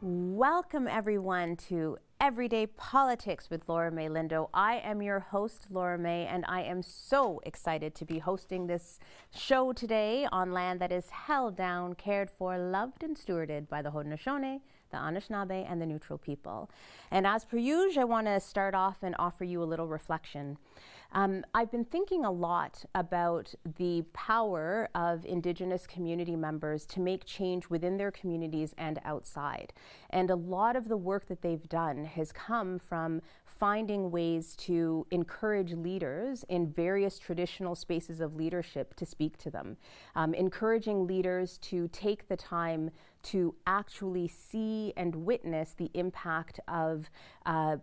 Welcome everyone to Everyday Politics with Laura May Lindo. I am your host, Laura May, and I am so excited to be hosting this show today on land that is held down, cared for, loved, and stewarded by the Haudenosaunee, the Anishinaabe, and the Neutral people. And as per usual, I want to start off and offer you a little reflection. I've been thinking a lot about the power of Indigenous community members to make change within their communities and outside. And a lot of the work that they've done has come from finding ways to encourage leaders in various traditional spaces of leadership to speak to them, encouraging leaders to take the time to actually see and witness the impact of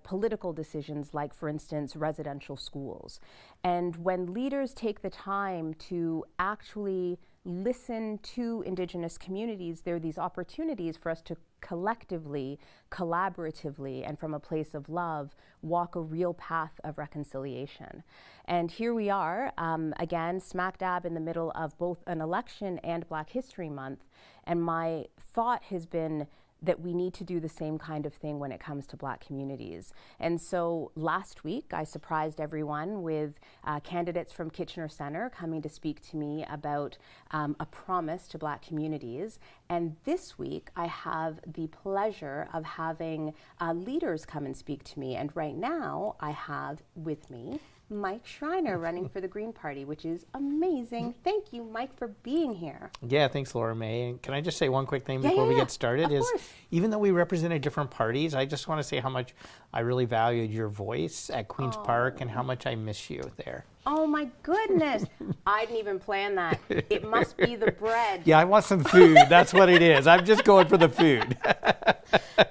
political decisions, like, for instance, residential schools. And when leaders take the time to actually listen to Indigenous communities, there are these opportunities for us to collectively, collaboratively, and from a place of love, walk a real path of reconciliation. And here we are, again, smack dab in the middle of both an election and Black History Month. And my thought has been that we need to do the same kind of thing when it comes to Black communities. And so last week, I surprised everyone with candidates from Kitchener Centre coming to speak to me about a promise to Black communities. And this week, I have the pleasure of having leaders come and speak to me. And right now, I have with me Mike Schreiner running for the Green Party, which is amazing. Thank you, Mike, for being here. Yeah, thanks, Laura May. And can I just say one quick thing before we get started? Of course. Even though we represented different parties, I just want to say how much I really valued your voice at Queen's Park and how much I miss you there. Oh my goodness. I didn't even plan that. It must be the bread. Yeah, I want some food. That's what it is. I'm just going for the food.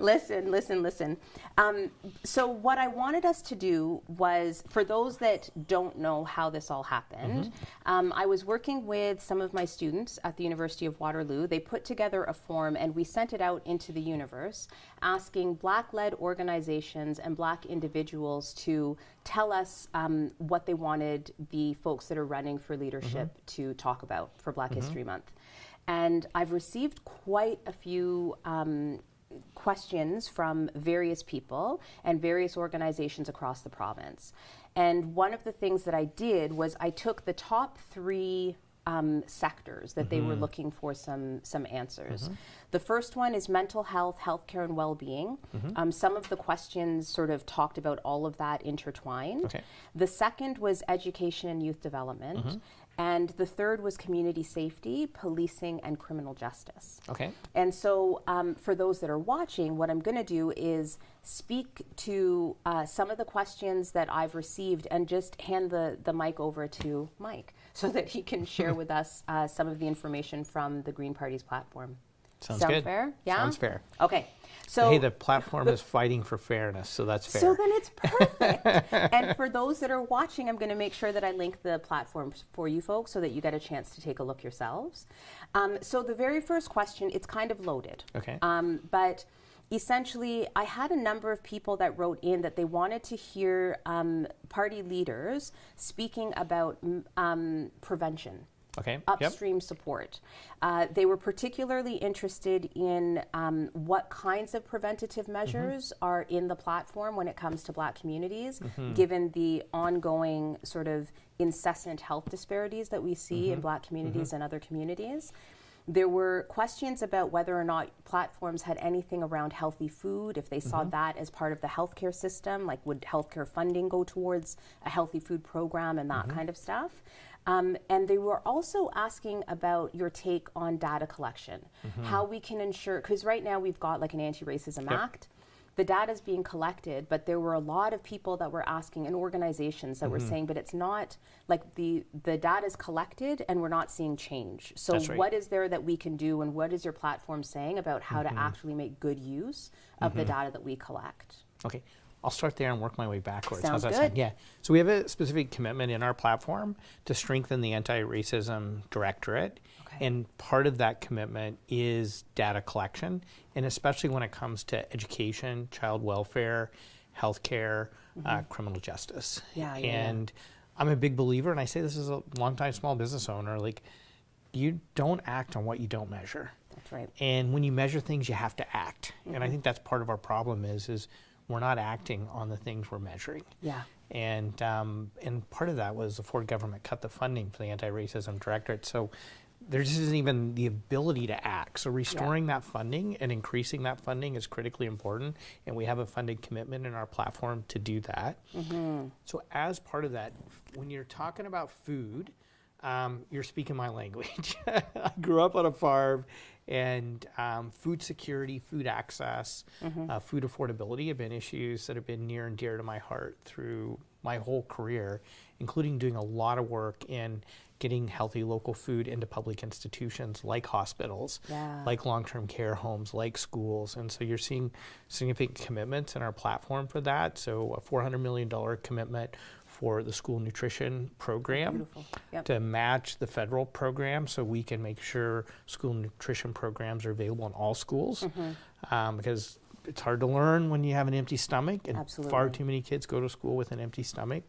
Listen. So what I wanted us to do was, for those that don't know how this all happened, I was working with some of my students at the University of Waterloo. They put together a form and we sent it out into the universe asking Black-led organizations and Black individuals to tell us what they wanted the folks that are running for leadership to talk about for Black History Month. And I've received quite a few questions from various people and various organizations across the province. And one of the things that I did was I took the top three sectors that they were looking for some answers. The first one is mental health, healthcare, and well-being. Some of the questions sort of talked about all of that intertwined. Okay. The second was education and youth development. And the third was community safety, policing, and criminal justice. Okay. And so for those that are watching, what I'm going to do is speak to some of the questions that I've received and just hand the mic over to Mike so that he can share with us some of the information from the Green Party's platform. Sounds Sound good. fair? Yeah? Sounds fair. Okay. So hey, the platform is fighting for fairness, so that's fair. So then it's perfect. And for those that are watching, I'm going to make sure that I link the platform for you folks so that you get a chance to take a look yourselves. So the very first question, it's kind of loaded. Okay. But essentially, I had a number of people that wrote in that they wanted to hear party leaders speaking about prevention. Okay. Upstream support. They were particularly interested in what kinds of preventative measures are in the platform when it comes to Black communities, given the ongoing sort of incessant health disparities that we see in Black communities and other communities. There were questions about whether or not platforms had anything around healthy food, if they saw that as part of the healthcare system, like would healthcare funding go towards a healthy food program and that kind of stuff. And they were also asking about your take on data collection, how we can ensure, because right now we've got like an anti-racism act. The data is being collected, but there were a lot of people that were asking, and organizations that were saying, but it's not like the data is collected and we're not seeing change. So That's right. What is there that we can do, and what is your platform saying about how to actually make good use of the data that we collect? Okay. I'll start there and work my way backwards. Sounds How's that good. sound? Yeah. So we have a specific commitment in our platform to strengthen the anti-racism directorate. Okay. And part of that commitment is data collection, and especially when it comes to education, child welfare, healthcare, criminal justice. And I'm a big believer, and I say this as a longtime small business owner, like, you don't act on what you don't measure. That's right. And when you measure things, you have to act. And I think that's part of our problem is we're not acting on the things we're measuring. Yeah. And part of that was the Ford government cut the funding for the Anti-Racism Directorate. So there just isn't even the ability to act. So restoring that funding and increasing that funding is critically important. And we have a funded commitment in our platform to do that. So as part of that, when you're talking about food, you're speaking my language. I grew up on a farm, and food security, food access, food affordability have been issues that have been near and dear to my heart through my whole career, including doing a lot of work in getting healthy local food into public institutions like hospitals, like long-term care homes, like schools. And so you're seeing significant commitments in our platform for that. So a $400 million commitment for the school nutrition program to match the federal program, so we can make sure school nutrition programs are available in all schools, because it's hard to learn when you have an empty stomach, and far too many kids go to school with an empty stomach.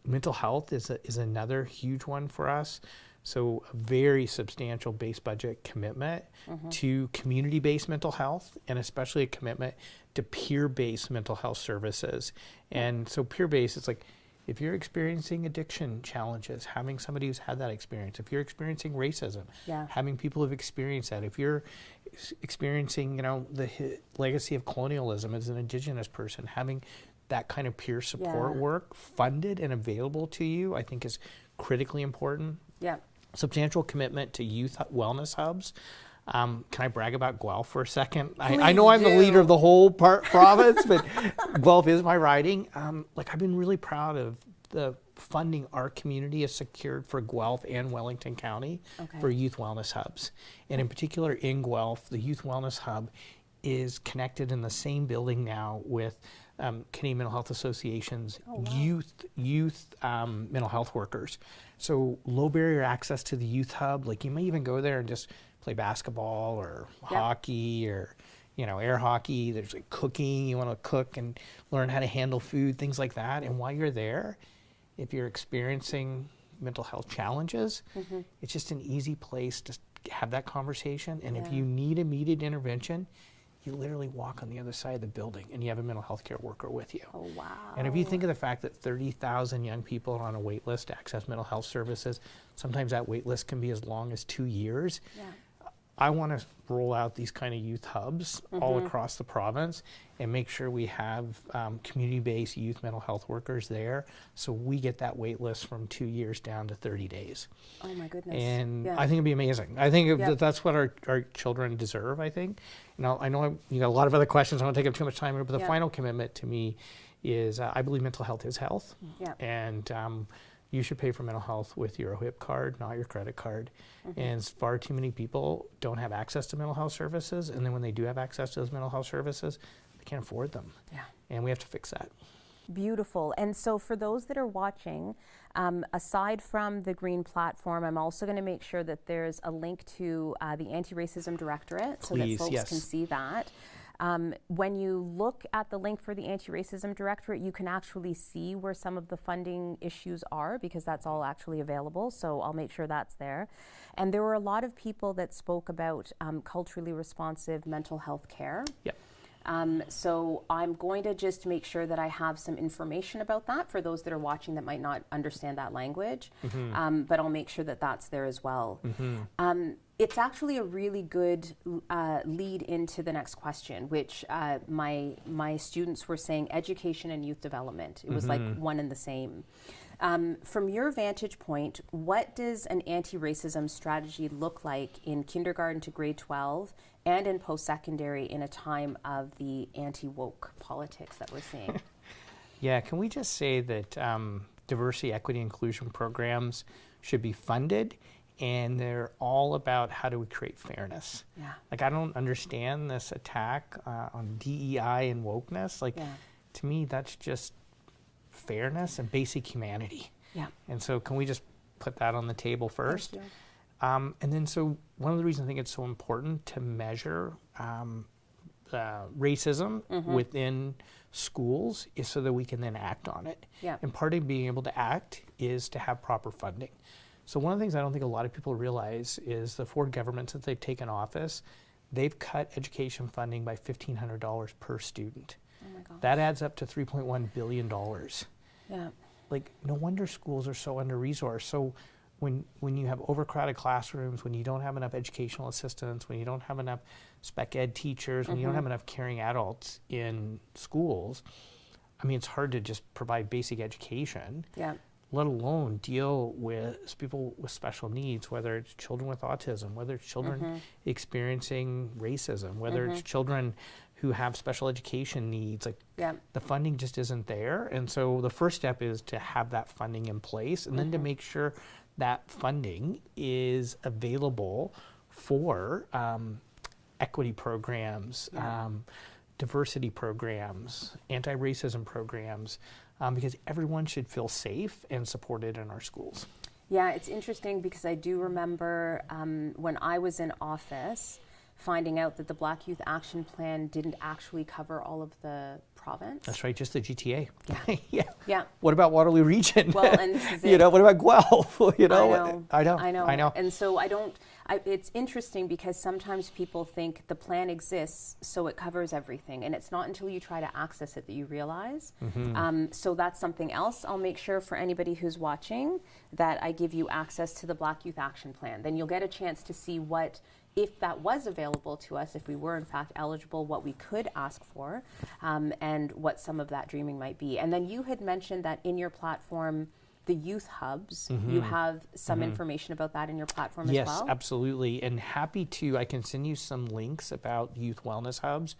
Mental health is another huge one for us. So a very substantial base budget commitment to community-based mental health, and especially a commitment to peer-based mental health services. And so peer-based, it's like, if you're experiencing addiction challenges, having somebody who's had that experience. If you're experiencing racism, having people who've experienced that. If you're experiencing, the legacy of colonialism as an Indigenous person, having that kind of peer support work funded and available to you, I think is critically important. Substantial commitment to youth wellness hubs. Can I brag about Guelph for a second? I know I'm the leader of the whole province, but Guelph is my riding. I've been really proud of the funding our community has secured for Guelph and Wellington County for youth wellness hubs. And in particular in Guelph, the youth wellness hub is connected in the same building now with Canadian Mental Health Association's youth mental health workers. So low barrier access to the youth hub. Like, you may even go there and just play basketball or hockey or air hockey. There's like cooking. You want to cook and learn how to handle food, things like that. And while you're there, if you're experiencing mental health challenges, it's just an easy place to have that conversation. And if you need immediate intervention, you literally walk on the other side of the building and you have a mental health care worker with you. Oh, wow. And if you think of the fact that 30,000 young people are on a wait list to access mental health services, sometimes that wait list can be as long as 2 years. I want to roll out these kind of youth hubs all across the province and make sure we have community-based youth mental health workers there, so we get that wait list from 2 years down to 30 days. Oh my goodness. And I think it'd be amazing. I think that's what our children deserve, I think. I know you got a lot of other questions. I don't want to take up too much time here, but the final commitment to me is I believe mental health is health. And you should pay for mental health with your OHIP card, not your credit card. And far too many people don't have access to mental health services, and then when they do have access to those mental health services, they can't afford them. And we have to fix that. Beautiful. And so for those that are watching, aside from the green platform, I'm also going to make sure that there's a link to the Anti-Racism Directorate so that folks can see that. When you look at the link for the Anti-Racism Directorate, you can actually see where some of the funding issues are, because that's all actually available. So I'll make sure that's there. And there were a lot of people that spoke about culturally responsive mental health care. So I'm going to just make sure that I have some information about that for those that are watching that might not understand that language, but I'll make sure that that's there as well. It's actually a really good lead into the next question, which my students were saying education and youth development. It was like one and the same. From your vantage point, what does an anti-racism strategy look like in kindergarten to grade 12 and in post-secondary in a time of the anti-woke politics that we're seeing? Can we just say that diversity, equity, inclusion programs should be funded, and they're all about how do we create fairness. Like, I don't understand this attack on DEI and wokeness. To me, that's just fairness and basic humanity. And so can we just put that on the table first? And then, so one of the reasons I think it's so important to measure racism within schools is so that we can then act on it. And part of being able to act is to have proper funding. So one of the things I don't think a lot of people realize is the Ford government, since they've taken office, they've cut education funding by $1,500 per student. Oh my gosh. That adds up to $3.1 billion. Yeah. Like, no wonder schools are so under-resourced. So when you have overcrowded classrooms, when you don't have enough educational assistants, when you don't have enough spec ed teachers, when you don't have enough caring adults in schools, I mean, it's hard to just provide basic education, let alone deal with people with special needs, whether it's children with autism, whether it's children experiencing racism, whether it's children who have special education needs. Like, the funding just isn't there. And so the first step is to have that funding in place, and then to make sure that funding is available for equity programs, diversity programs, anti-racism programs, because everyone should feel safe and supported in our schools. Yeah, it's interesting because I do remember when I was in office, finding out that the Black Youth Action Plan didn't actually cover all of the province. That's right, just the GTA. Yeah. What about Waterloo Region? Well, and this is it. You know, what about Guelph? You know, I know. And so it's interesting because sometimes people think the plan exists, so it covers everything. And it's not until you try to access it that you realize. So that's something else. I'll make sure for anybody who's watching that I give you access to the Black Youth Action Plan. Then you'll get a chance to see what, if that was available to us, if we were in fact eligible, what we could ask for, and what some of that dreaming might be. And then you had mentioned that in your platform, the youth hubs, you have some information about that in your platform as well? Yes, absolutely. And happy to, I can send you some links about youth wellness hubs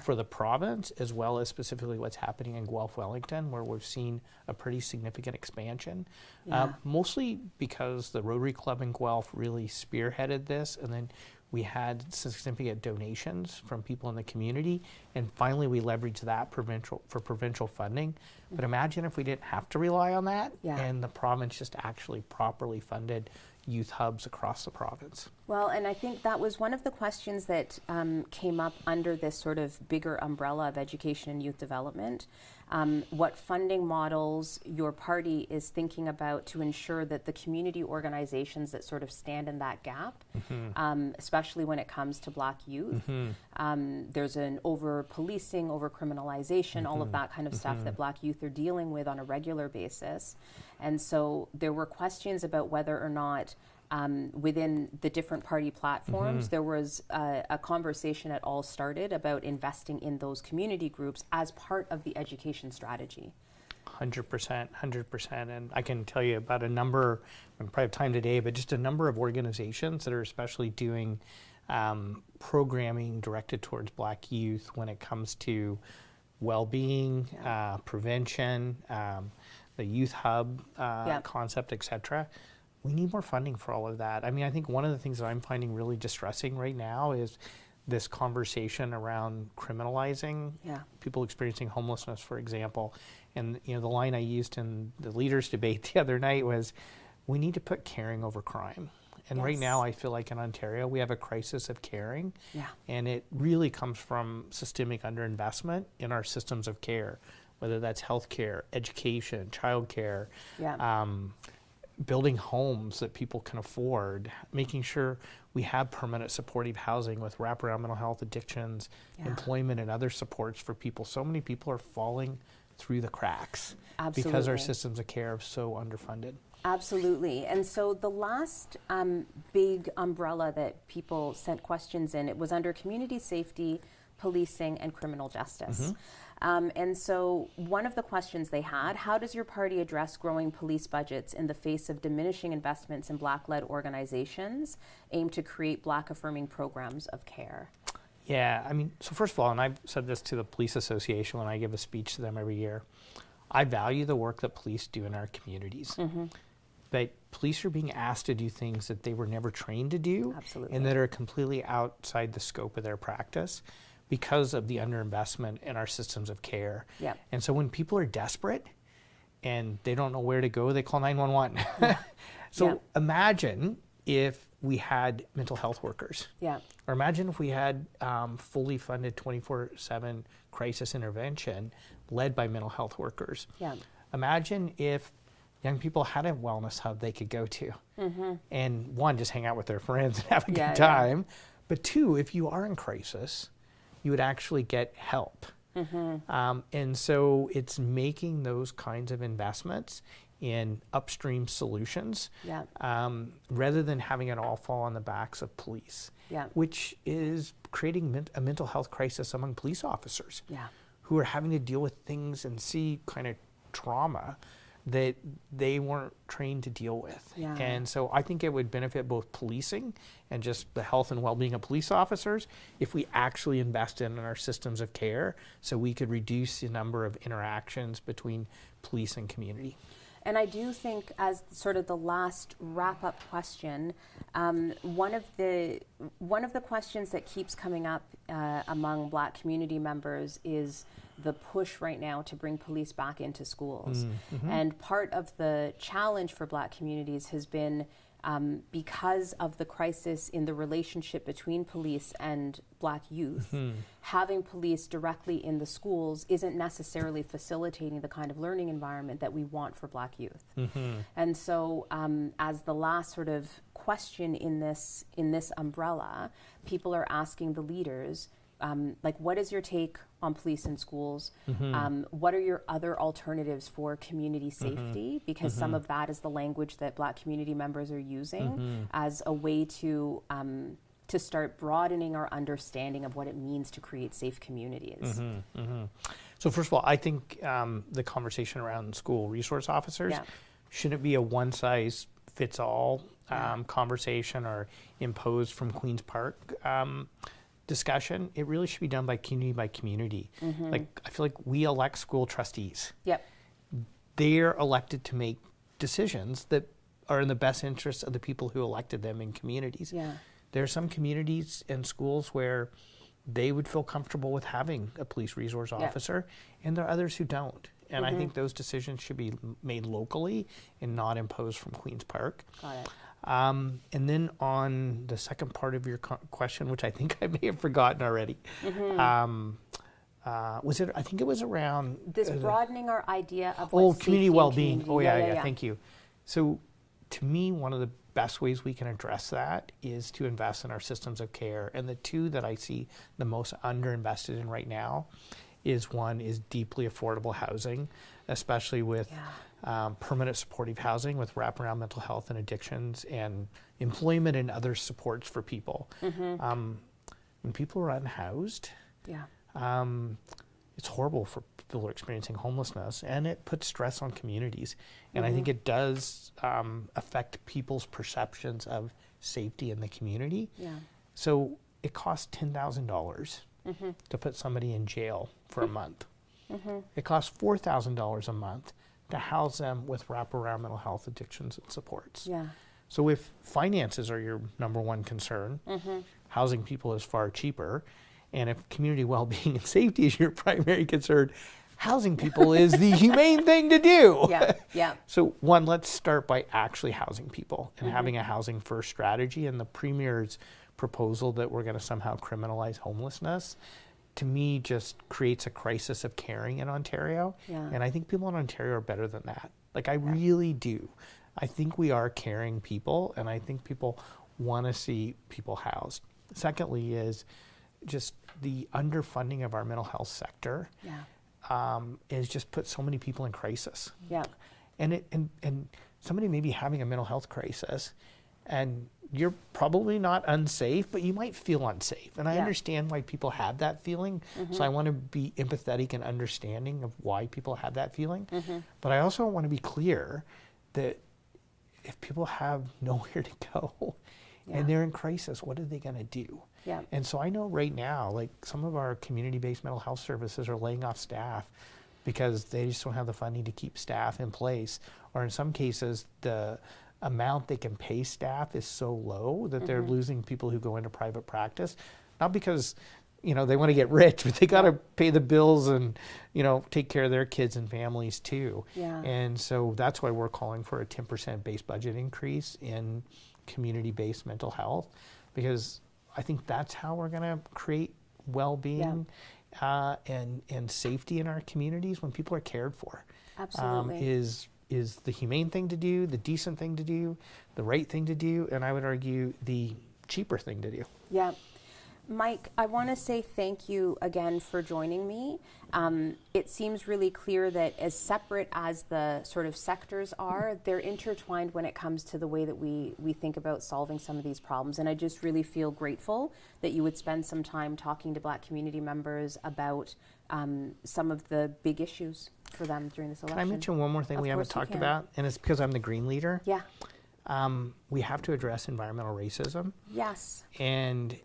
for the province, as well as specifically what's happening in Guelph, Wellington, where we've seen a pretty significant expansion. Mostly because the Rotary Club in Guelph really spearheaded this, and then we had significant donations from people in the community, and finally we leveraged that for provincial funding. But imagine if we didn't have to rely on that, and the province just actually properly funded youth hubs across the province. Well, and I think that was one of the questions that came up under this sort of bigger umbrella of education and youth development. What funding models your party is thinking about to ensure that the community organizations that sort of stand in that gap, especially when it comes to Black youth, there's an over-policing, over-criminalization, all of that kind of stuff that Black youth are dealing with on a regular basis. And so there were questions about whether or not within the different party platforms, there was a conversation at All Started about investing in those community groups as part of the education strategy. 100%. And I can tell you about a number, I don't probably have time today, but just a number of organizations that are especially doing programming directed towards Black youth when it comes to well-being, prevention, the youth hub concept, etc. We need more funding for all of that. I mean, I think one of the things that I'm finding really distressing right now is this conversation around criminalizing people experiencing homelessness, for example. And you know, the line I used in the leaders' debate the other night was, we need to put caring over crime. And right now, I feel like in Ontario, we have a crisis of caring. And it really comes from systemic underinvestment in our systems of care, whether that's healthcare, education, childcare, building homes that people can afford, making sure we have permanent supportive housing with wraparound mental health, addictions, employment, and other supports for people. So many people are falling through the cracks because our systems of care are so underfunded. Absolutely. And so the last big umbrella that people sent questions in, it was under community safety, policing, and criminal justice. And so one of the questions they had, how does your party address growing police budgets in the face of diminishing investments in Black-led organizations aimed to create Black-affirming programs of care? Yeah, I mean, so first of all, and I've said this to the Police Association when I give a speech to them every year, I value the work that police do in our communities. But police are being asked to do things that they were never trained to do, and that are completely outside the scope of their practice, because of the underinvestment in our systems of care. And so when people are desperate and they don't know where to go, they call 911. So imagine if we had mental health workers. Or imagine if we had fully funded 24/7 crisis intervention led by mental health workers. Imagine if young people had a wellness hub they could go to. And one, just hang out with their friends and have a good time. But two, if you are in crisis, you would actually get help. And so it's making those kinds of investments in upstream solutions rather than having it all fall on the backs of police, which is creating a mental health crisis among police officers who are having to deal with things and see kind of trauma that they weren't trained to deal with. And so I think it would benefit both policing and just the health and well-being of police officers if we actually invest in our systems of care so we could reduce the number of interactions between police and community. And I do think, as sort of the last wrap-up question, one of the questions that keeps coming up among Black community members is the push right now to bring police back into schools. And part of the challenge for Black communities has been because of the crisis in the relationship between police and Black youth, having police directly in the schools isn't necessarily facilitating the kind of learning environment that we want for Black youth. And so as the last sort of question in this umbrella, people are asking the leaders, like, what is your take on police in schools? What are your other alternatives for community safety? Because some of that is the language that Black community members are using as a way to start broadening our understanding of what it means to create safe communities. So first of all, I think the conversation around school resource officers shouldn't be a one-size-fits-all conversation or imposed from Queen's Park discussion. It really should be done by community. Like, I feel like we elect school trustees. They're elected to make decisions that are in the best interest of the people who elected them in communities. There are some communities and schools where they would feel comfortable with having a police resource officer, and there are others who don't. And I think those decisions should be made locally and not imposed from Queen's Park. Got it. And then on the second part of your question, which I think I may have forgotten already, was it? I think it was around this broadening our idea of what community well-being. Community. Thank you. So, to me, one of the best ways we can address that is to invest in our systems of care. And the two that I see the most underinvested in right now is one is deeply affordable housing, especially with permanent supportive housing with wraparound mental health and addictions and employment and other supports for people. When people are unhoused, it's horrible for people who are experiencing homelessness, and it puts stress on communities. And I think it does affect people's perceptions of safety in the community. So it costs $10,000 to put somebody in jail for a month. It costs $4,000 a month to house them with wraparound mental health addictions and supports. So if finances are your number one concern, housing people is far cheaper. And if community well-being and safety is your primary concern, housing people is the humane thing to do. So one, let's start by actually housing people and having a housing first strategy. And the Premier's proposal that we're going to somehow criminalize homelessness, to me, just creates a crisis of caring in Ontario. And I think people in Ontario are better than that. Like, I really do. I think we are caring people, and I think people want to see people housed. Secondly is just the underfunding of our mental health sector has just put so many people in crisis. And somebody may be having a mental health crisis, and you're probably not unsafe, but you might feel unsafe. And I understand why people have that feeling. So I want to be empathetic and understanding of why people have that feeling. But I also want to be clear that if people have nowhere to go and they're in crisis, what are they going to do? And so I know right now, like, some of our community-based mental health services are laying off staff because they just don't have the funding to keep staff in place. Or in some cases, the amount they can pay staff is so low that they're losing people who go into private practice. Not because, they want to get rich, but they got to pay the bills and, take care of their kids and families too. And so that's why we're calling for a 10% base budget increase in community-based mental health, because I think that's how we're going to create well-being and safety in our communities when people are cared for. Absolutely. Is is the humane thing to do, the decent thing to do, the right thing to do, and I would argue the cheaper thing to do. Yeah. Mike, I want to say thank you again for joining me. It seems really clear that as separate as the sort of sectors are, they're intertwined when it comes to the way that we think about solving some of these problems. And I just really feel grateful that you would spend some time talking to Black community members about some of the big issues for them during this election. Can I mention one more thing we haven't talked about? And it's because I'm the Green leader. Yeah. We have to address environmental racism. Yes. And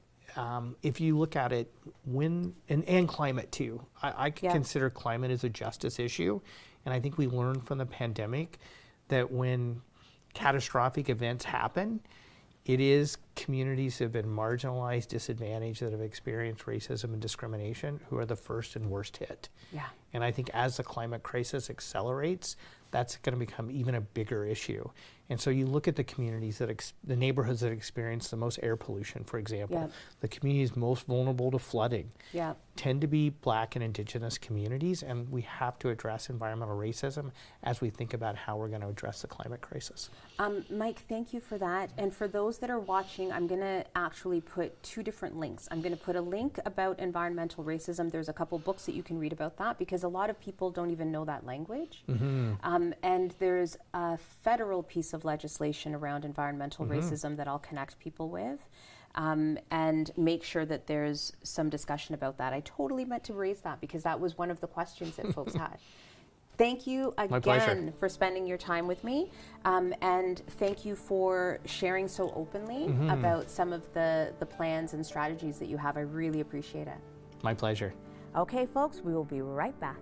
if you look at it, and climate too, I consider climate as a justice issue. And I think we learned from the pandemic that when catastrophic events happen, it is communities that have been marginalized, disadvantaged, that have experienced racism and discrimination who are the first and worst hit. Yeah. And I think as the climate crisis accelerates, that's going to become even a bigger issue. And so you look at the communities the neighborhoods that experience the most air pollution, for example, the communities most vulnerable to flooding, tend to be Black and Indigenous communities, and we have to address environmental racism as we think about how we're going to address the climate crisis. Mike, thank you for that. And for those that are watching, I'm going to actually put two different links. I'm going to put a link about environmental racism. There's a couple books that you can read about that because a lot of people don't even know that language. And there's a federal piece of legislation around environmental racism that I'll connect people with and make sure that there's some discussion about that. I totally meant to raise that because that was one of the questions that folks had. Thank you again for spending your time with me, and thank you for sharing so openly about some of the plans and strategies that you have. I really appreciate it. My pleasure. Okay, folks, we will be right back.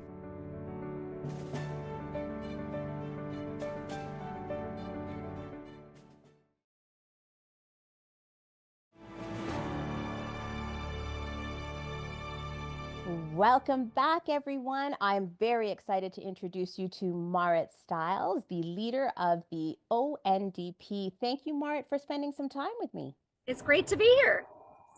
Welcome back, everyone. I'm very excited to introduce you to Marit Stiles, the leader of the ONDP. Thank you, Marit, for spending some time with me. It's great to be here.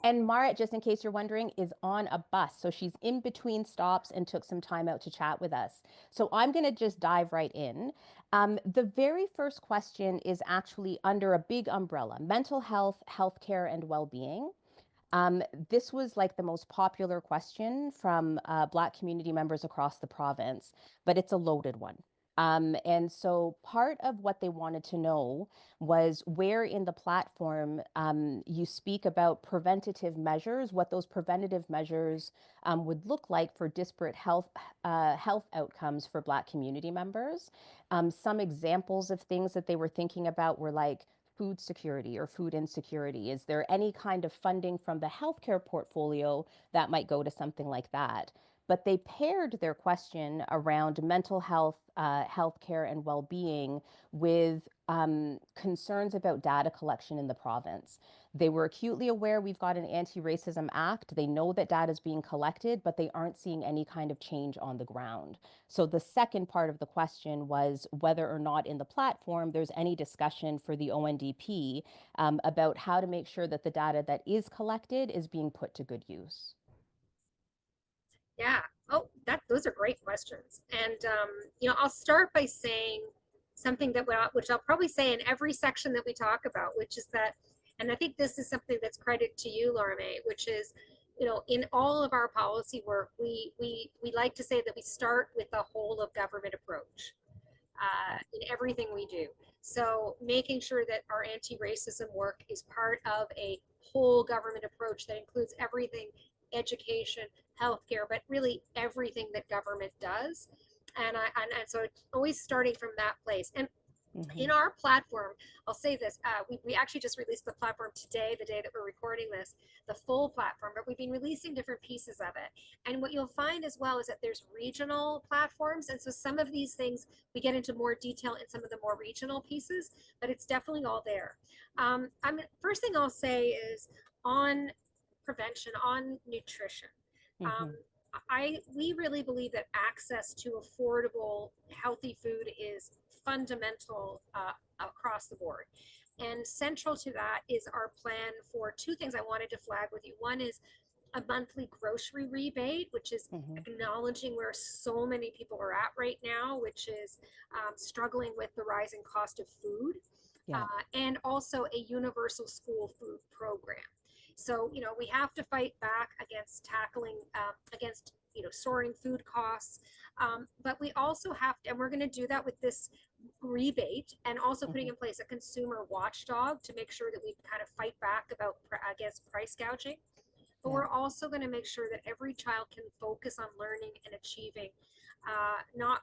And Marit, just in case you're wondering, is on a bus. So she's in between stops and took some time out to chat with us. So I'm going to just dive right in. The very first question is actually under a big umbrella: mental health, healthcare, and well-being. This was like the most popular question from Black community members across the province, but it's a loaded one. And so part of what they wanted to know was where in the platform you speak about preventative measures, what those preventative measures would look like for disparate health outcomes for Black community members. Some examples of things that they were thinking about were like food security or food insecurity. Is there any kind of funding from the healthcare portfolio that might go to something like that? But they paired their question around mental health, healthcare, and well-being with concerns about data collection in the province. They were acutely aware we've got an Anti-Racism Act. They know that data is being collected, but they aren't seeing any kind of change on the ground. So the second part of the question was whether or not in the platform there's any discussion for the ONDP about how to make sure that the data that is collected is being put to good use. Yeah. Oh, those are great questions. And, I'll start by saying something which I'll probably say in every section that we talk about, which is that, and I think this is something that's credit to you, Laura May, which is, in all of our policy work, we like to say that we start with the whole of government approach in everything we do. So making sure that our anti-racism work is part of a whole government approach that includes everything: education, healthcare, but really everything that government does. And so it's always starting from that place. And in our platform, I'll say this, we actually just released the platform today, the day that we're recording this, the full platform, but we've been releasing different pieces of it. And what you'll find as well is that there's regional platforms. And so some of these things, we get into more detail in some of the more regional pieces, but it's definitely all there. First thing I'll say is on prevention, on nutrition. We really believe that access to affordable, healthy food is fundamental across the board. And central to that is our plan for two things I wanted to flag with you. One is a monthly grocery rebate, which is acknowledging where so many people are at right now, which is struggling with the rising cost of food, and also a universal school food program. So, you know, we have to fight back against tackling, against, you know, soaring food costs. But we also have to, and we're going to do that with this rebate and also putting in place a consumer watchdog to make sure that we kind of fight back against price gouging. But we're also going to make sure that every child can focus on learning and achieving, not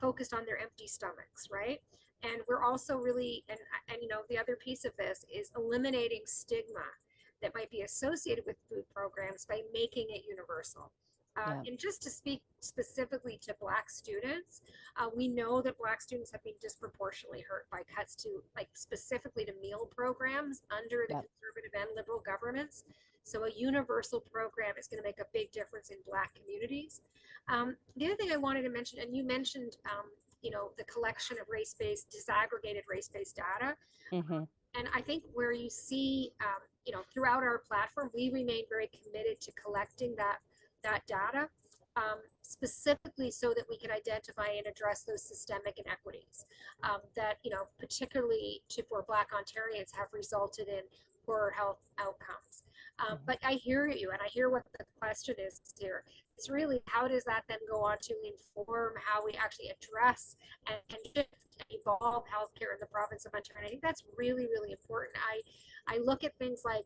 focused on their empty stomachs, right? And we're also really, and you know, the other piece of this is eliminating stigma that might be associated with food programs by making it universal. And just to speak specifically to Black students, we know that Black students have been disproportionately hurt by cuts to, like, specifically to meal programs under the conservative and liberal governments. So a universal program is going to make a big difference in Black communities. The other thing I wanted to mention, and you mentioned, you know, the collection of race-based, disaggregated race-based data. And I think where you see, you know, throughout our platform, we remain very committed to collecting that data, specifically so that we can identify and address those systemic inequities that, you know, particularly for Black Ontarians have resulted in poor health outcomes. But I hear you, and I hear what the question is here. It's really, how does that then go on to inform how we actually address and shift and evolve healthcare in the province of Ontario? And I think that's really, really important. I look at things like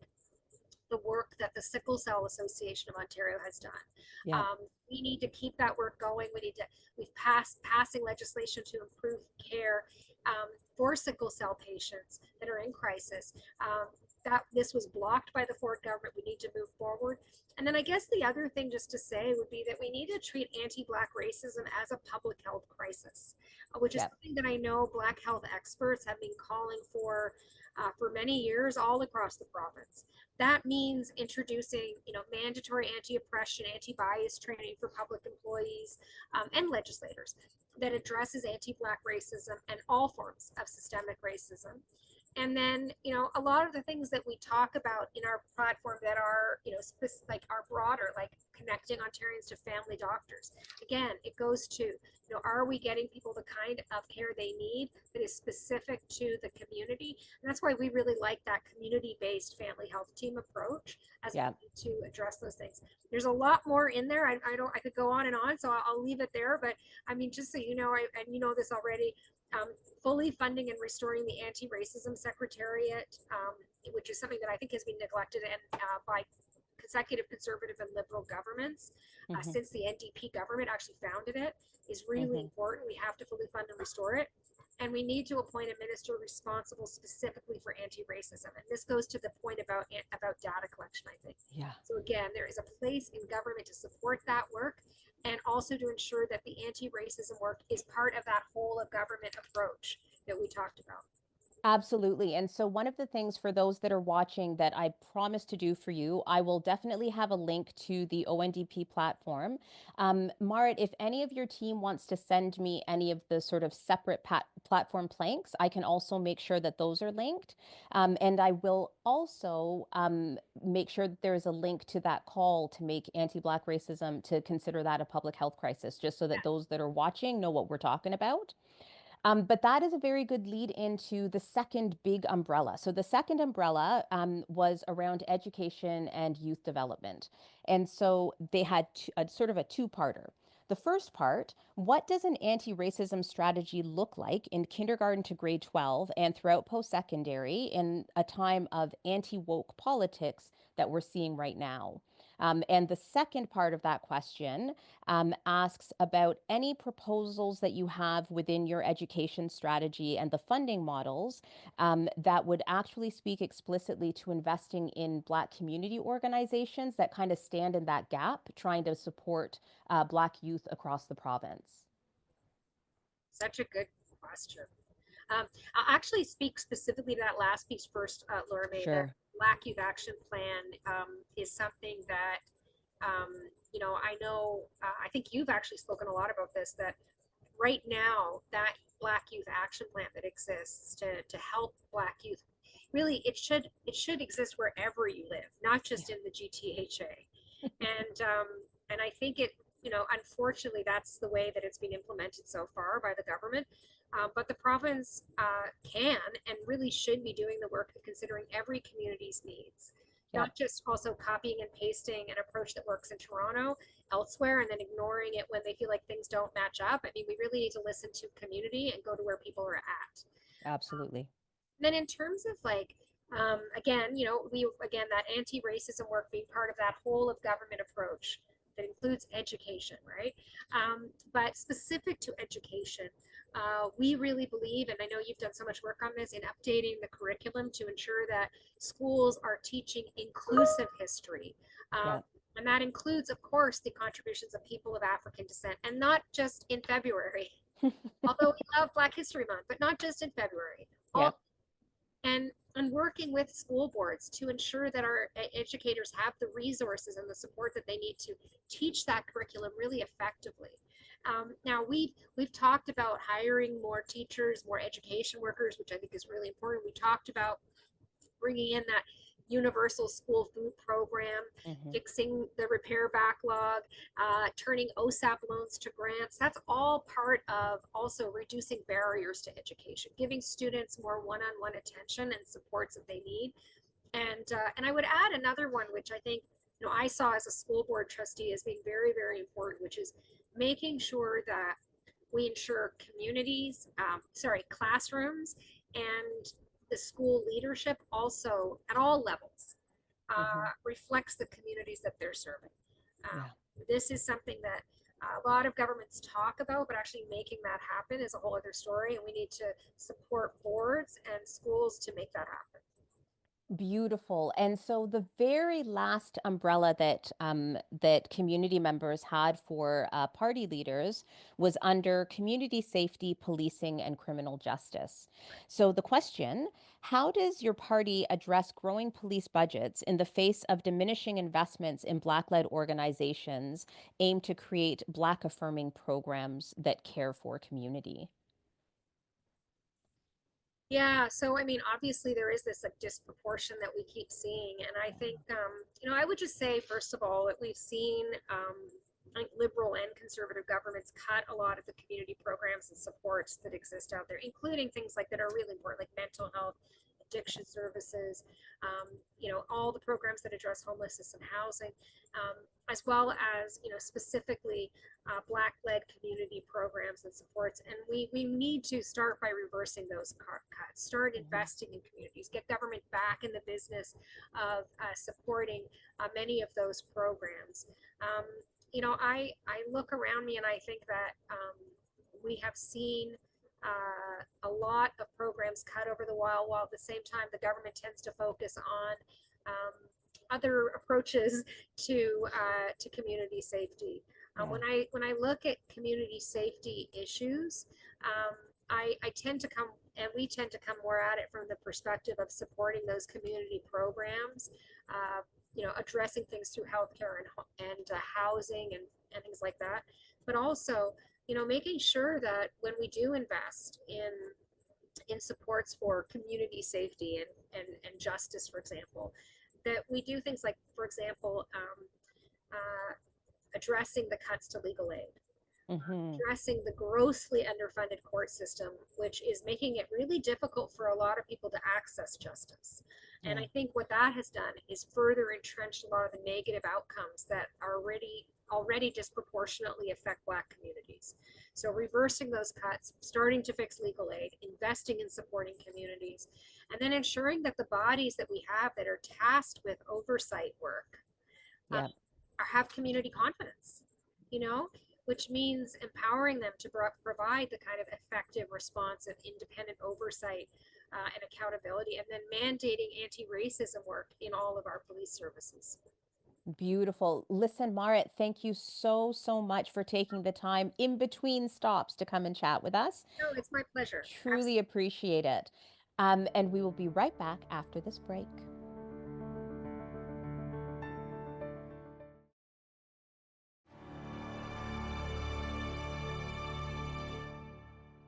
the work that the Sickle Cell Association of Ontario has done. We need to keep that work going. We've passing legislation to improve care for sickle cell patients that are in crisis. That this was blocked by the Ford government. We need to move forward. And then I guess the other thing just to say would be that we need to treat anti-Black racism as a public health crisis, which is something that I know Black health experts have been calling for many years all across the province. That means introducing, you know, mandatory anti-oppression, anti-bias training for public employees and legislators that addresses anti-Black racism and all forms of systemic racism. And then, you know, a lot of the things that we talk about in our platform that are, you know, like are broader, like connecting Ontarians to family doctors. Again, it goes to, you know, are we getting people the kind of care they need that is specific to the community? And that's why we really like that community-based family health team approach as a way to address those things. There's a lot more in there. I could go on and on, so I'll leave it there. But I mean, just so you know, and you know this already, fully funding and restoring the Anti-Racism Secretariat, which is something that I think has been neglected and by consecutive conservative and liberal governments since the NDP government actually founded it, is really important. We have to fully fund and restore it. And we need to appoint a minister responsible specifically for anti-racism. And this goes to the point about data collection, I think. So again, there is a place in government to support that work, and also to ensure that the anti-racism work is part of that whole of government approach that we talked about. Absolutely. And so one of the things for those that are watching that I promise to do for you, I will definitely have a link to the ONDP platform. Marit, if any of your team wants to send me any of the sort of separate platform planks, I can also make sure that those are linked. And I will also make sure that there is a link to that call to make anti-Black racism, to consider that a public health crisis, just so that those that are watching know what we're talking about. But that is a very good lead into the second big umbrella. So the second umbrella was around education and youth development. And so they had sort of a two-parter. The first part, what does an anti-racism strategy look like in kindergarten to grade 12 and throughout post-secondary in a time of anti-woke politics that we're seeing right now? And the second part of that question asks about any proposals that you have within your education strategy and the funding models that would actually speak explicitly to investing in Black community organizations that kind of stand in that gap, trying to support Black youth across the province. Such a good question. I'll actually speak specifically to that last piece first, Laura May. Sure. Black Youth Action Plan is something that, you know, I know, I think you've actually spoken a lot about this, that right now that Black Youth Action Plan that exists to help Black youth really it should exist wherever you live, not just in the GTHA. And I think it, unfortunately, that's the way that it's been implemented so far by the government. But the province can and really should be doing the work of considering every community's needs, not just also copying and pasting an approach that works in Toronto elsewhere and then ignoring it when they feel like things don't match up. I mean, we really need to listen to community and go to where people are at. Absolutely. Then in terms of like, again, that anti-racism work being part of that whole of government approach that includes education, right? But specific to education, we really believe, and I know you've done so much work on this, in updating the curriculum to ensure that schools are teaching inclusive history. And that includes, of course, the contributions of people of African descent, and not just in February. Although we love Black History Month, but not just in February. And working with school boards to ensure that our educators have the resources and the support that they need to teach that curriculum really effectively. Now we've talked about hiring more teachers, more education workers, which I think is really important. We talked about bringing in that universal school food program, fixing the repair backlog, turning OSAP loans to grants. That's all part of also reducing barriers to education, giving students more one-on-one attention and supports that they need. And I would add another one, which I think I saw as a school board trustee as being very, very important, which is making sure that we ensure classrooms and the school leadership also at all levels reflects the communities that they're serving. This is something that a lot of governments talk about, but actually making that happen is a whole other story, and we need to support boards and schools to make that happen. Beautiful. And so the very last umbrella that that community members had for party leaders was under community safety, policing, and criminal justice. So the question, how does your party address growing police budgets in the face of diminishing investments in Black-led organizations aimed to create Black-affirming programs that care for community? Yeah, so I mean, obviously there is this disproportion that we keep seeing, and I think I would just say first of all that we've seen like liberal and conservative governments cut a lot of the community programs and supports that exist out there, including things like that are really important, like mental health, addiction services, all the programs that address homelessness and housing, as well as specifically Black-led community programs and supports. And we need to start by reversing those cuts, start investing in communities, get government back in the business of supporting many of those programs. I look around me and I think that we have seen a lot of programs cut over the while at the same time the government tends to focus on other approaches to community safety. When I look at community safety issues, I tend to come, and we tend to come more at it from the perspective of supporting those community programs, addressing things through healthcare and housing and things like that, but also making sure that when we do invest in supports for community safety and justice, for example, that we do things like, for example, addressing the cuts to legal aid, addressing the grossly underfunded court system, which is making it really difficult for a lot of people to access justice. And I think what that has done is further entrenched a lot of the negative outcomes that are already disproportionately affect Black communities. So reversing those cuts, starting to fix legal aid, investing in supporting communities, and then ensuring that the bodies that we have that are tasked with oversight work have community confidence, which means empowering them to provide the kind of effective, responsive, independent oversight and accountability, and then mandating anti-racism work in all of our police services. Beautiful. Listen, Marit, thank you so much for taking the time in between stops to come and chat with us. No, it's my pleasure. Truly Absolutely. appreciate it. And we will be right back after this break.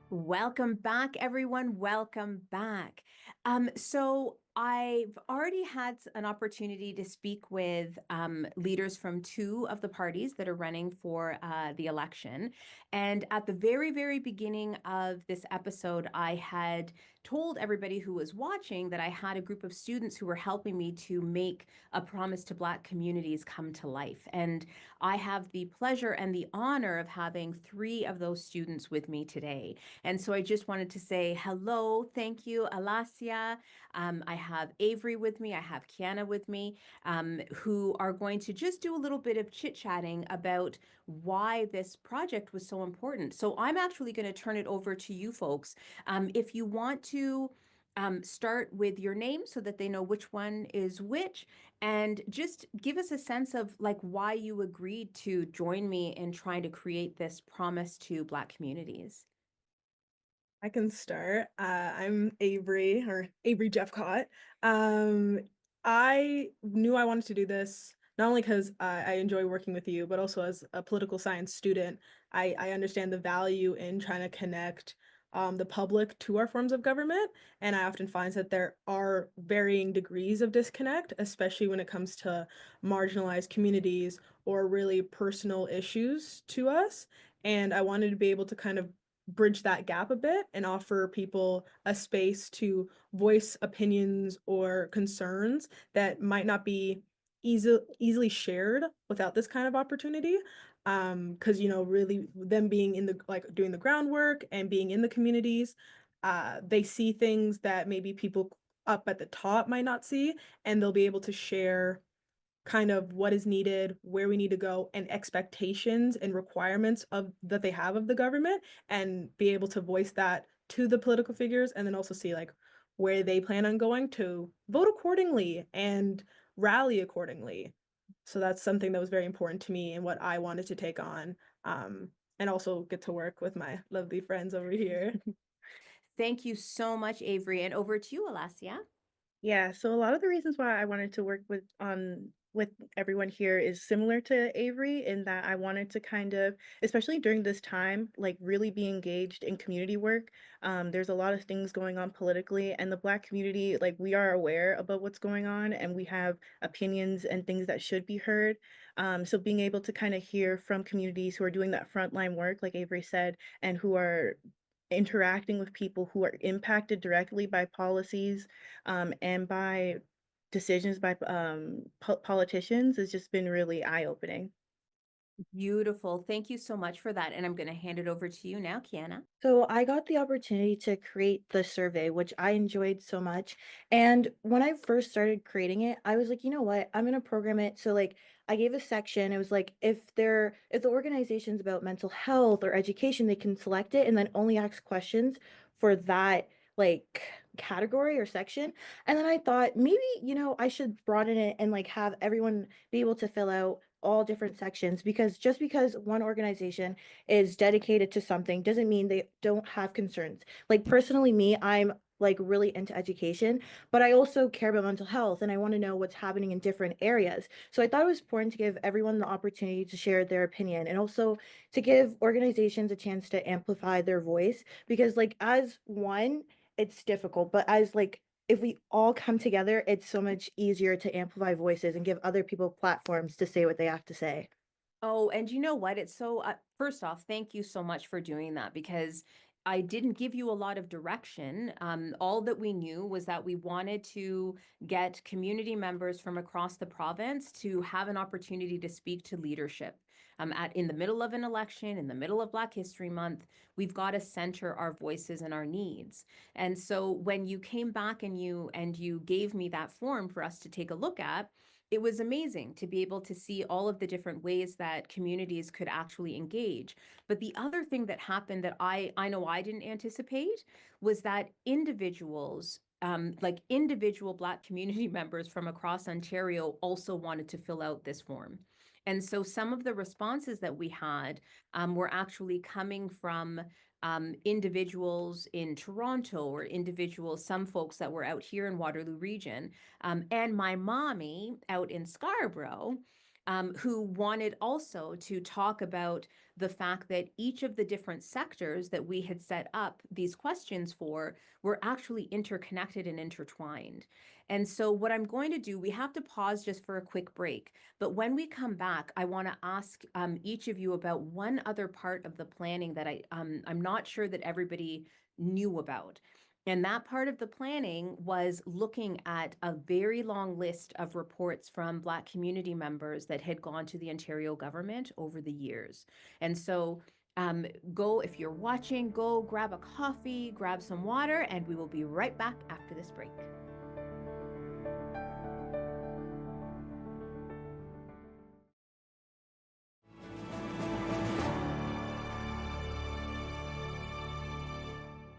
Welcome back, everyone. Welcome back. So I've already had an opportunity to speak with leaders from two of the parties that are running for the election. And at the very, very beginning of this episode, I had told everybody who was watching that I had a group of students who were helping me to make a promise to Black communities come to life. And I have the pleasure and the honor of having three of those students with me today. And so I just wanted to say hello, thank you, Alasia. I have Avery with me, I have Kiana with me, who are going to just do a little bit of chit chatting about why this project was so important. So I'm actually going to turn it over to you folks. If you want to start with your name so that they know which one is which, and just give us a sense of like why you agreed to join me in trying to create this promise to Black communities. I can start. I'm Avery or Avery Jeffcott. Um, I knew I wanted to do this not only because I enjoy working with you, but also as a political science student, I understand the value in trying to connect the public to our forms of government. And I often find that there are varying degrees of disconnect, especially when it comes to marginalized communities or really personal issues to us. And I wanted to be able to kind of bridge that gap a bit and offer people a space to voice opinions or concerns that might not be easily shared without this kind of opportunity. Because really them being in the like doing the groundwork and being in the communities, they see things that maybe people up at the top might not see, and they'll be able to share kind of what is needed, where we need to go, and expectations and requirements of that they have of the government, and be able to voice that to the political figures, and then also see like where they plan on going to vote accordingly and rally accordingly. So that's something that was very important to me and what I wanted to take on. And also get to work with my lovely friends over here. Thank you so much, Avery. And over to you, Alasia. Yeah, so a lot of the reasons why I wanted to work with everyone here is similar to Avery in that I wanted to kind of, especially during this time, like really be engaged in community work. There's a lot of things going on politically, and the Black community, like we are aware about what's going on, and we have opinions and things that should be heard. So being able to kind of hear from communities who are doing that frontline work, like Avery said, and who are interacting with people who are impacted directly by policies and by decisions by politicians has just been really eye-opening. Beautiful. Thank you so much for that. And I'm going to hand it over to you now, Kiana. So I got the opportunity to create the survey, which I enjoyed so much. And when I first started creating it, I was like, you know what? I'm gonna program it. So like I gave a section. It was like if the organization's about mental health or education, they can select it and then only ask questions for that like category or section. And then I thought maybe, I should broaden it and like have everyone be able to fill out all different sections because just because one organization is dedicated to something doesn't mean they don't have concerns. Like personally me, I'm like really into education, but I also care about mental health and I want to know what's happening in different areas. So I thought it was important to give everyone the opportunity to share their opinion and also to give organizations a chance to amplify their voice because like as one, it's difficult, but as like if we all come together, it's so much easier to amplify voices and give other people platforms to say what they have to say. Oh, and you know what? It's so, first off, thank you so much for doing that because I didn't give you a lot of direction. All that we knew was that we wanted to get community members from across the province to have an opportunity to speak to leadership. In the middle of an election, in the middle of Black History Month, we've got to center our voices and our needs. And so when you came back and you gave me that form for us to take a look at, it was amazing to be able to see all of the different ways that communities could actually engage. But the other thing that happened that I know I didn't anticipate was that individuals, like individual Black community members from across Ontario, also wanted to fill out this form. And so some of the responses that we had were actually coming from individuals in Toronto or individuals, some folks that were out here in Waterloo Region, and my mommy out in Scarborough, who wanted also to talk about the fact that each of the different sectors that we had set up these questions for were actually interconnected and intertwined. And so what I'm going to do, we have to pause just for a quick break. But when we come back, I want to ask each of you about one other part of the planning that I'm not sure that everybody knew about. And that part of the planning was looking at a very long list of reports from Black community members that had gone to the Ontario government over the years. And so go, if you're watching, go grab a coffee, grab some water, and we will be right back after this break.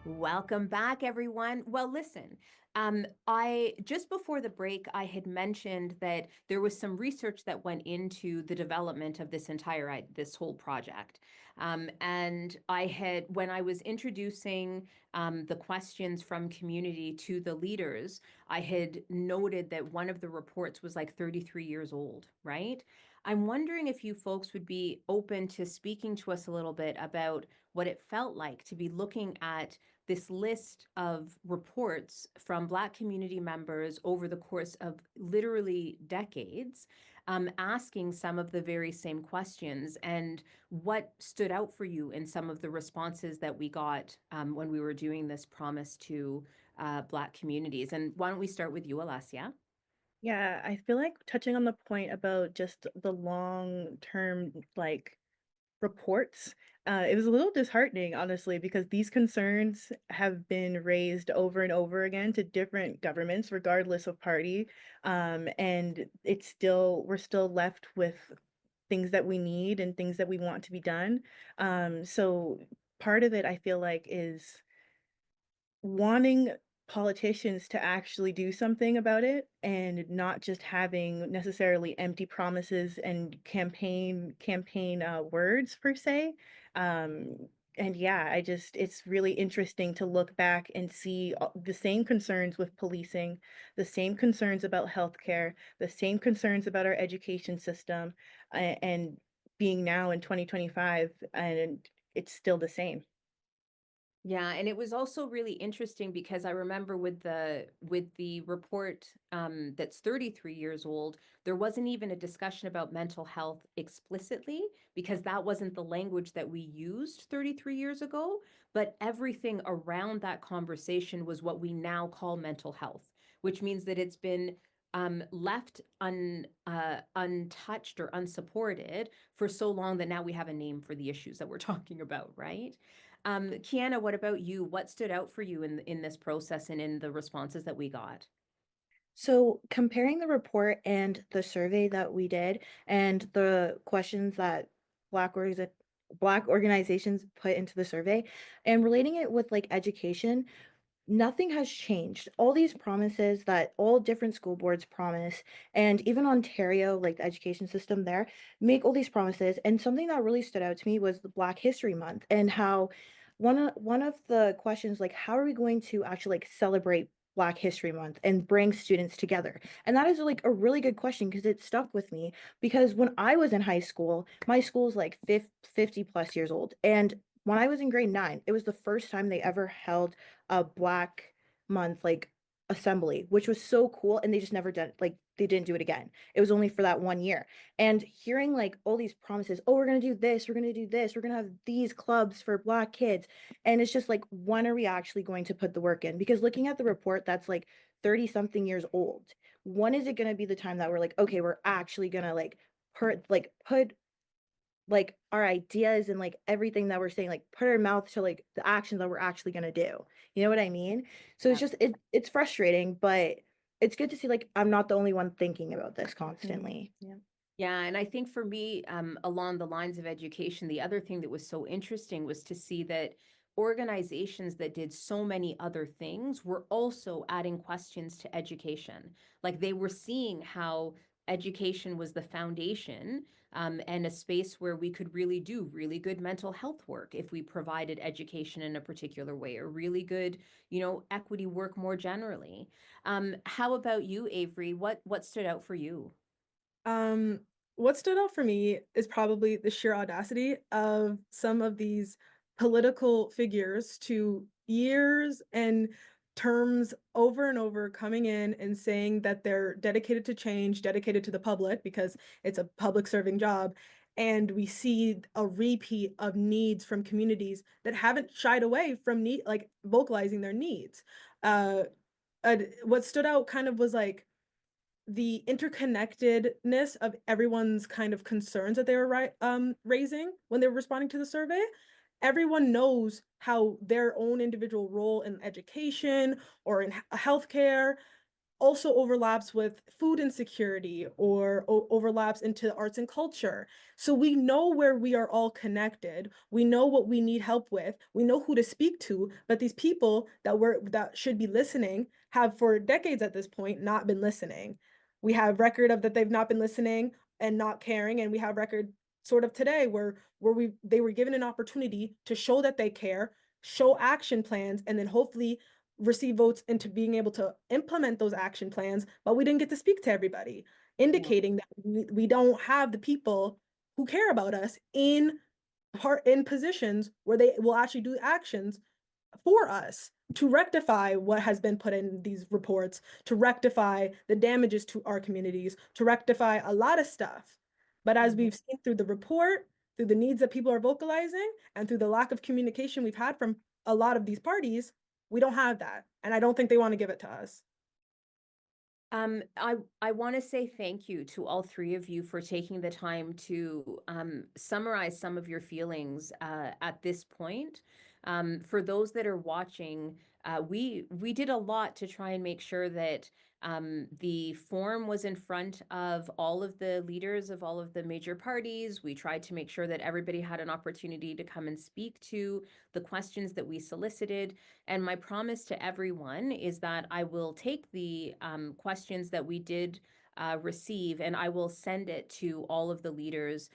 Welcome back, everyone. Well, listen, I just before the break, I had mentioned that there was some research that went into the development of this whole project. And when I was introducing the questions from community to the leaders, I had noted that one of the reports was like 33 years old, right? I'm wondering if you folks would be open to speaking to us a little bit about what it felt like to be looking at this list of reports from Black community members over the course of literally decades, asking some of the very same questions, and what stood out for you in some of the responses that we got when we were doing this promise to Black communities. And why don't we start with you, Alessia? Yeah, I feel like touching on the point about just the long-term, like, reports, it was a little disheartening, honestly, because these concerns have been raised over and over again to different governments, regardless of party. And we're still left with things that we need and things that we want to be done. So part of it, I feel like, is wanting politicians to actually do something about it and not just having necessarily empty promises and campaign words per se. Um, and yeah, it's really interesting to look back and see the same concerns with policing, the same concerns about healthcare, the same concerns about our education system, and being now in 2025, and it's still the same. Yeah, and it was also really interesting because I remember with the report that's 33 years old, there wasn't even a discussion about mental health explicitly because that wasn't the language that we used 33 years ago, but everything around that conversation was what we now call mental health, which means that it's been left untouched or unsupported for so long that now we have a name for the issues that we're talking about, right? Kiana, what about you? What stood out for you in this process and in the responses that we got? So comparing the report and the survey that we did and the questions that Black orgs Black organizations put into the survey and relating it with like education, nothing has changed. All these promises that all different school boards promise, and even Ontario, like the education system there, make all these promises. And something that really stood out to me was the Black History Month and how one of the questions, like, how are we going to actually like celebrate Black History Month and bring students together? And that is like a really good question because it stuck with me because when I was in high school, my school is like 50 plus years old. And when I was in grade 9, it was the first time they ever held a Black Month like assembly, which was so cool. And they just never done like they didn't do it again. It was only for that 1 year. And hearing like all these promises, oh, we're gonna do this, we're gonna do this, we're gonna have these clubs for Black kids. And it's just like, when are we actually going to put the work in? Because looking at the report that's like 30 something years old, when is it gonna be the time that we're like, okay, we're actually gonna like put like our ideas and like everything that we're saying, like put our mouth to like the actions that we're actually gonna do. You know what I mean? So it's just it's frustrating, but it's good to see like I'm not the only one thinking about this constantly. Yeah. Yeah, and I think for me, along the lines of education, the other thing that was so interesting was to see that organizations that did so many other things were also adding questions to education. Like they were seeing how education was the foundation, and a space where we could really do really good mental health work if we provided education in a particular way, or really good, equity work more generally. How about you, Avery? What stood out for you? Um, what stood out for me is probably the sheer audacity of some of these political figures to years and terms over and over coming in and saying that they're dedicated to change, dedicated to the public because it's a public serving job. And we see a repeat of needs from communities that haven't shied away from like vocalizing their needs. Uh, what stood out kind of was like the interconnectedness of everyone's kind of concerns that they were raising when they were responding to the survey. Everyone knows how their own individual role in education or in healthcare also overlaps with food insecurity or overlaps into arts and culture. So we know where we are all connected. We know what we need help with. We know who to speak to, but these people that should be listening have for decades at this point not been listening. We have record of that they've not been listening and not caring, and we have record sort of today where they were given an opportunity to show that they care, show action plans, and then hopefully receive votes into being able to implement those action plans, but we didn't get to speak to everybody, indicating that we don't have the people who care about us in positions where they will actually do actions for us to rectify what has been put in these reports, to rectify the damages to our communities, to rectify a lot of stuff. But as we've seen through the report, through the needs that people are vocalizing, and through the lack of communication we've had from a lot of these parties, we don't have that. And I don't think they want to give it to us. I want to say thank you to all three of you for taking the time to summarize some of your feelings at this point. For those that are watching, we did a lot to try and make sure that the form was in front of all of the leaders of all of the major parties. We tried to make sure that everybody had an opportunity to come and speak to the questions that we solicited. And my promise to everyone is that I will take the questions that we did receive and I will send it to all of the leaders,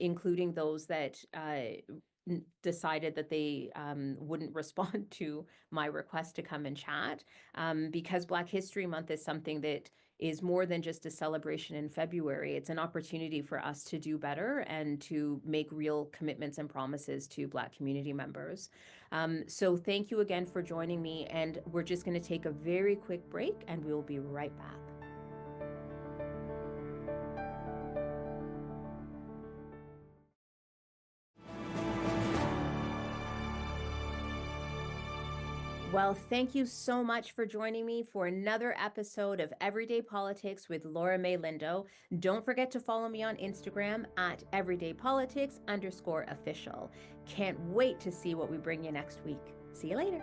including those that decided that they wouldn't respond to my request to come and chat, because Black History Month is something that is more than just a celebration in February. It's an opportunity for us to do better and to make real commitments and promises to Black community members. So thank you again for joining me, and we're just going to take a very quick break and we will be right back. Well, thank you so much for joining me for another episode of Everyday Politics with Laura May Lindo. Don't forget to follow me on Instagram at everydaypolitics_official. Can't wait to see what we bring you next week. See you later.